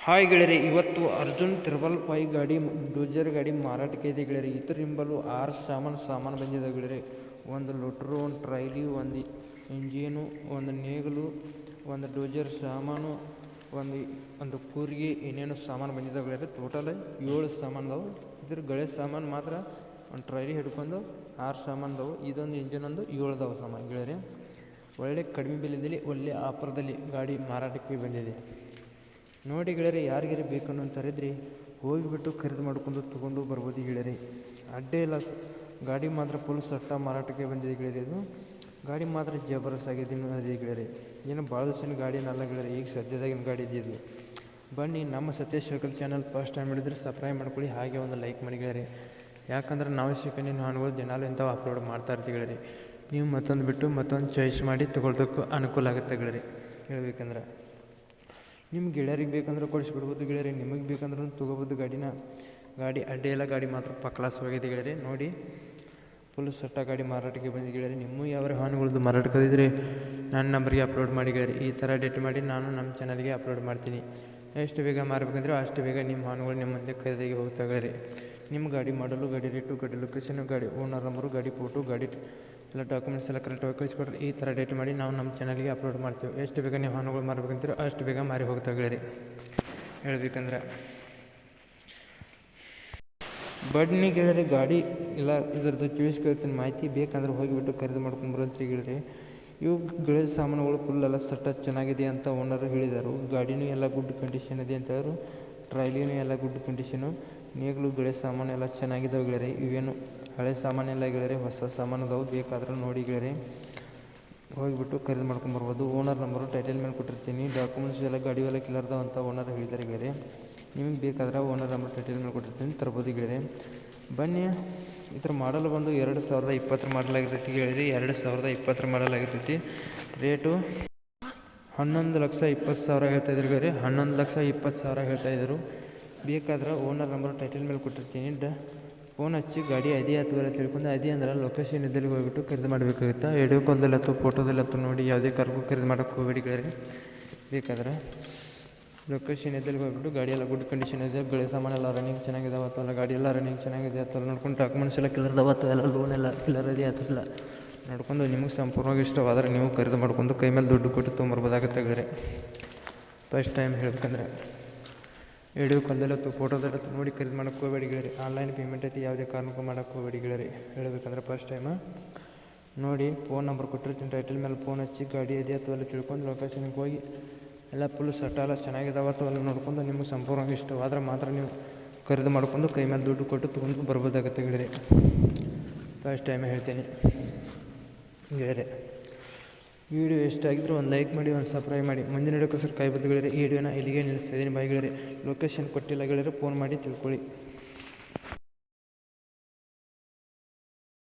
Hi ಗೆಳೆಯರೆ, ಇವತ್ತು Arjun triple five ಗಾಡಿ ಡೋಜರ್ ಗಾಡಿ ಮಾರಾಟಕ್ಕೆ ಇದೆ ಗೆಳೆಯರೆ. ಇದ್ರ ನಿಂಬಲು 6 ಸಾಮಾನು ಬಂದಿದೆ ಗೆಳೆಯರೆ. ಒಂದು ಲೋಟ್ರು, ಒಂದು ಟ್ರೈಲಿ, ಒಂದು ಇಂಜಿನು, ಒಂದು ನೇಗಲು, ಒಂದು ಡೋಜರ್ ಸಾಮಾನು, ಒಂದು ಕೂರಿಗೆ, ಏನೇನು ಸಾಮಾನು ಬಂದಿದ್ದಾವೆ ಗೆಳೆಯರೆ. ಟೋಟಲ್ 7 ಸಾಮಾನು ಅದಾವೆ. ಇದ್ರ ಗಳೆ ಸಾಮಾನು ಮಾತ್ರ ಒಂದು ಟ್ರೈಲಿ ಹಿಡ್ಕೊಂಡು 6 ಸಾಮಾನು ಅದಾವೆ. ಇದೊಂದು ಇಂಜಿನ್ ಒಂದು 7 ಅದಾವೆ ಸಾಮಾನು ಗೆಳೆಯರೆ. ಒಳ್ಳೆ ಕಡಿಮೆ ಬೆಲೆಯಲ್ಲಿ ಒಳ್ಳೆ ಆಫರ್ದಲ್ಲಿ ಗಾಡಿ ಮಾರಾಟಕ್ಕೆ ಬಂದಿದೆ. ನೋಡಿ ಗೆಳೆಯರೆ, ಯಾರಿಗಾರ ಬೇಕನ್ನೋಂಥರಿದ್ರೆ ಹೋಗಿಬಿಟ್ಟು ಖರೀದಿ ಮಾಡ್ಕೊಂಡು ತೊಗೊಂಡು ಬರ್ಬೋದು ಗೆಳೆಯರೆ. ಅಡ್ಡೇ ಇಲ್ಲ, ಗಾಡಿ ಮಾತ್ರ ಫುಲ್ ಸಟ್ಟ ಮಾರಾಟಕ್ಕೆ ಬಂದಿದೆ ಗೆಳೆಯರೆ. ಇದು ಗಾಡಿ ಮಾತ್ರ ಜಬರ್ದಸ್ತ್ ಆಗಿದೆ ಅದೇ ಗೆಳೆಯರೆ. ಏನು ಭಾಳ ದಿವಸಿನ ಗಾಡಿನಲ್ಲ ಗೆಳೆಯರೆ, ಈಗ ಸದ್ಯದಾಗಿನ ಗಾಡಿ ಇದೆ ಇದು. ಬನ್ನಿ, ನಮ್ಮ Satish vehicle channel first time ಹಿಡಿದ್ರೆ ಸಬ್ಸ್ಕ್ರೈಬ್ ಮಾಡ್ಕೊಳ್ಳಿ, ಹಾಗೆ ಒಂದು ಲೈಕ್ ಮಾಡಿ ಗೆಳೆಯರೆ. ಯಾಕಂದ್ರೆ ನಾವು ಸೆಕೆಂಡಿನ ವಾಹನಗಳು ದಿನಾಲು ಇಂಥವು ಅಪ್ಲೋಡ್ ಮಾಡ್ತಾ ಇರ್ತೀವಿ ಗೆಳೆಯರೆ. ನೀವು ಮತ್ತೊಂದು ಬಿಟ್ಟು ಮತ್ತೊಂದು ಚಾಯ್ಸ್ ಮಾಡಿ ತೊಗೊಳ್ದಕ್ಕೂ ಅನುಕೂಲ ಆಗುತ್ತೆ ಗೆಳೆಯರೆ. ಹೇಳ್ಬೇಕಂದ್ರೆ ನಿಮ್ಮ ಗೆಳೆಯರಿಗೆ ಬೇಕಂದ್ರೆ ಕೊಡಿಸ್ಬಿಡ್ಬೋದು ಗೆಳೆಯರೆ, ನಿಮಗೆ ಬೇಕಂದ್ರೂ ತೊಗೋಬೋದು ಗಾಡಿನ. ಗಾಡಿ ಅಡ್ಡೆ ಎಲ್ಲ, ಗಾಡಿ ಮಾತ್ರ ಪಕ್ಲಾಸ್ ಹೋಗಿದೆ ಗೆಳೆಯರೆ. ನೋಡಿ, ಫುಲ್ ಸಟ್ಟ ಗಾಡಿ ಮಾರಾಟಕ್ಕೆ ಬಂದಿದೆ ಗೆಳೆಯರೆ. ನಿಮ್ಮ ಯಾವ ವಾಹನಗಳದ್ದು ಮಾರಾಟಕ್ಕಿದ್ರೆ ನನ್ನ ನಂಬರ್ಗೆ ಅಪ್ಲೋಡ್ ಮಾಡಿ ಗೆಳೆಯರೆ. ಈ ಥರ ಡೇಟ್ ಮಾಡಿ ನಾನು ನಮ್ಮ ಚಾನಲ್ಗೆ ಅಪ್ಲೋಡ್ ಮಾಡ್ತೀನಿ. ಎಷ್ಟು ಬೇಗ ಮಾರಬೇಕಂದ್ರೆ ಅಷ್ಟು ಬೇಗ ನಿಮ್ಮ ವಾಹನಗಳು ನಿಮ್ಮ ಮುಂದೆ ಖರೀದಿಗೆ ಹೋಗ್ತಾ ಗೆಳೆಯರೆ. ನಿಮ್ಮ ಗಾಡಿ ಮಾಡಲು, ಗಾಡಿ ರೇಟು, ಗಾಡಿ ಲೊಕೇಶನ್, ಗಾಡಿ ಓನರ್ ನಂಬರು, ಗಾಡಿ ಫೋಟೋ, ಗಾಡಿ ಎಲ್ಲ ಡಾಕ್ಯುಮೆಂಟ್ಸ್ ಎಲ್ಲ ಕರೆಕ್ಟಾಗಿ ಕಳಿಸ್ಕೊಡ್ರಿ. ಈ ಥರ ಡೇಟ್ ಮಾಡಿ ನಾವು ನಮ್ಮ ಚಾನಲ್ಗೆ ಅಪ್ಲೋಡ್ ಮಾಡ್ತೀವಿ. ಎಷ್ಟು ಬೇಗ ನೀವು ವಾಹನಗಳು ಮಾರಬೇಕಂತೀರೋ ಅಷ್ಟು ಬೇಗ ಮಾರಿ ಹೋಗ್ತಾ ಗೆಳೆಯರೆ. ಹೇಳ್ಬೇಕಂದ್ರೆ ಬಡ್ನಿ ಗೆಳೆಯರೆ, ಗಾಡಿ ಇಲ್ಲ ಇದರದ್ದು ತಿಳಿಸ್ಕೊಳ್ತೀನಿ ಮಾಹಿತಿ. ಬೇಕಂದ್ರೆ ಹೋಗಿಬಿಟ್ಟು ಖರೀದಿ ಮಾಡ್ಕೊಂಡು ಬರೋಂತ್ರಿ ಗೆಳೆಯರೆ. ಇವು ಗೆಳೆಯ ಸಾಮಾನುಗಳು ಫುಲ್ ಎಲ್ಲ ಸಟ್ಟ ಚೆನ್ನಾಗಿದೆ ಅಂತ ಓನರ್ ಹೇಳಿದರು. ಗಾಡಿನೂ ಎಲ್ಲ ಗುಡ್ ಕಂಡೀಷನ್ ಇದೆ ಅಂತ ಹೇಳಿದ್ರು. ಟ್ರೈಲಿನೂ ಎಲ್ಲ ಗುಡ್ ಕಂಡೀಷನು, ನೇಗಲು ಗೆಳೆಯ ಸಾಮಾನು ಎಲ್ಲ ಚೆನ್ನಾಗಿದ್ದಾವೆ ಗೆಳೆಯರೆ. ಇವೇನು ಹಳೆ ಸಾಮಾನೆಲ್ಲ ಗೆಳೆಯರೆ, ಹೊಸ ಸಾಮಾನು ಅದಾವೆ. ಬೇಕಾದ್ರೆ ನೋಡಿ ಗೆಳೆಯರೆ, ಹೋಗಿಬಿಟ್ಟು ಖರೀದಿ ಮಾಡ್ಕೊಂಬರ್ಬೋದು. ಓನರ್ ನಂಬರು ಟೈಟಲ್ ಮೇಲೆ ಕೊಟ್ಟಿರ್ತೀನಿ. ಡಾಕ್ಯುಮೆಂಟ್ಸ್ ಎಲ್ಲ ಗಾಡಿ ಎಲ್ಲ ಕ್ಲಿಯರ್ ಅದಾವೆ ಅಂತ ಓನರ್ ಹೇಳಿದ್ದಾರೆ ಗೆಳೆಯರೆ. ನಿಮಗೆ ಬೇಕಾದ್ರೆ ಓನರ್ ನಂಬರ್ ಟೈಟಲ್ ಮೇಲೆ ಕೊಟ್ಟಿರ್ತೀನಿ, ತರ್ಬೋದು ಗೆಳೆಯರೆ. ಬನ್ನಿ, ಈ ಥರ ಮಾಡಲ್ ಬಂದು 2020 ಮಾಡಲ್ ಆಗಿರ್ತೈತಿ ಗೆಳೆಯರೆ. 2020 ಮಾಡಲ್ ಆಗಿರ್ತೈತಿ. ರೇಟು 11,20,000 ಹೇಳ್ತಾಯಿದ್ರು ಗೆಳೆಯರೆ. 11,20,000 ಹೇಳ್ತಾಯಿದ್ರು. ಬೇಕಾದ್ರೆ ಓನರ್ ನಂಬರ್ ಟೈಟಲ್ ಮೇಲೆ ಕೊಟ್ಟಿರ್ತೀನಿ. ಫೋನ್ ಹಚ್ಚಿ ಗಾಡಿ ಅದೇ ಅಥವಾ ತಿಳ್ಕೊಂಡು, ಅದೇ ಅಂದ್ರೆ ಲೊಕೇಶನ್ ಇದ್ದಲ್ಲಿ ಹೋಗ್ಬಿಟ್ಟು ಖರೀದಿ ಮಾಡಬೇಕಾಗುತ್ತೆ. ವಿಡಿಯೋ ಕಾಲ್ದಲ್ಲತ್ತು, ಫೋಟೋದಲ್ಲತ್ತು ನೋಡಿ ಯಾವುದೇ ಕಾರ್ಗೂ ಖರೀದಿ ಮಾಡೋಕ್ಕೆ ಹೋಗಬೇಡಿ ಗೆಳೆಯರೆ. ಬೇಕಾದ್ರೆ ಲೊಕೇಶನ್ ಇದ್ದಲ್ಲಿ ಹೋಗ್ಬಿಟ್ಟು ಗಾಡಿ ಎಲ್ಲ ಗುಡ್ ಕಂಡೀಷನ್ ಇದೆ, ಗೆಳೆ ಸಾಮಾನೆಲ್ಲ ರನ್ನಿಂಗ್ ಚೆನ್ನಾಗಿದಾವೆ ಅಥವಾ ಗಾಡಿ ಎಲ್ಲ ರನ್ನಿಂಗ್ ಚೆನ್ನಾಗಿದೆ ಅಥವಾ ನೋಡ್ಕೊಂಡು ಡಾಕ್ಯುಮೆಂಟ್ಸ್ ಎಲ್ಲ ಕ್ಲಿಯರ್ ಅದಾವೆ ಅಥವಾ ಎಲ್ಲ ಲೋನ್ ಎಲ್ಲ ಕ್ಲಿಯರ್ ಇದೆ ಅಥವಾ ನೋಡ್ಕೊಂಡು ನಿಮಗೆ ಸಂಪೂರ್ಣವಾಗಿ ಇಷ್ಟವಾದರೆ ನೀವು ಖರೀದಿ ಮಾಡ್ಕೊಂಡು ಕೈ ಮೇಲೆ ದುಡ್ಡು ಕೊಟ್ಟು ತೊಗೊಂಬರ್ಬೋದಾಗುತ್ತೆ ಗೆಳೆಯರೆ. ಫಸ್ಟ್ ಟೈಮ್ ಹೇಳ್ಬೇಕಂದ್ರೆ ವಿಡಿಯೋ ಕಾಲ್ದಲ್ಲತ್ತು, ಫೋಟೋದಲ್ಲತ್ತು ನೋಡಿ ಖರೀದಿ ಮಾಡೋಕ್ಕೆ ಹೋಗಬೇಡಿ ಗೆಳೆಯರೆ. ಆನ್ಲೈನ್ ಪೇಮೆಂಟ್ ಐತಿ, ಯಾವುದೇ ಕಾರಣಕ್ಕೂ ಮಾಡೋಕ್ಕೆ ಹೋಗಬೇಡಿ ಗೆಳೆಯರೆ. ಹೇಳ್ಬೇಕಂದ್ರೆ ಫಸ್ಟ್ ಟೈಮ್ ನೋಡಿ, ಫೋನ್ ನಂಬರ್ ಕೊಟ್ಟಿರ್ತೀನಿ ಟೈಟಲ್ ಮೇಲೆ. ಫೋನ್ ಹಚ್ಚಿ ಗಾಡಿ ಇದೆ ಅಥವಾ ಅಲ್ಲಿ ತಿಳ್ಕೊಂಡು ಲೊಕೇಶನ್ಗೆ ಹೋಗಿ ಎಲ್ಲ ಫುಲ್ ಸಟ್ಟ ಎಲ್ಲ ಚೆನ್ನಾಗಿದ್ದಾವೆ ಅಥವಾ ಎಲ್ಲ ನೋಡ್ಕೊಂಡು ನಿಮಗೆ ಸಂಪೂರ್ಣವಾಗಿ ಇಷ್ಟವಾದ್ರೆ ಮಾತ್ರ ನೀವು ಖರೀದಿ ಮಾಡ್ಕೊಂಡು ಕೈ ಮೇಲೆ ದುಡ್ಡು ಕೊಟ್ಟು ತೊಗೊಂಡು ಬರ್ಬೋದಾಗುತ್ತೆ ಗೆಳೆಯರೆ. ಫಸ್ಟ್ ಟೈಮ್ ಹೇಳ್ತೀನಿ ಗೆಳೆಯರೆ. ವಿಡಿಯೋ ಎಷ್ಟಾಗಿದ್ದರೂ ಒಂದು ಲೈಕ್ ಮಾಡಿ, ಒಂದು ಸಬ್ಸ್ಕ್ರೈಬ್ ಮಾಡಿ. ಮುಂದಿನ ವಿಡಿಯೋಕ್ಕೋಸ್ಕರ ಕಾಯ್ಬೋದು ಗೆಳೆಯರೆ. ಈ ವಿಡಿಯೋನ ಇಲ್ಲಿಗೆ ನಿಲ್ಲಿಸ್ತಾ ಇದ್ದೀನಿ. ಬಾಯ್ ಗೆಳೆಯರೆ. ಲೊಕೇಶನ್ ಕೊಟ್ಟಿಲ್ಲ ಗೆಳೆಯರೆ, ಫೋನ್ ಮಾಡಿ ತಿಳ್ಕೊಳ್ಳಿ.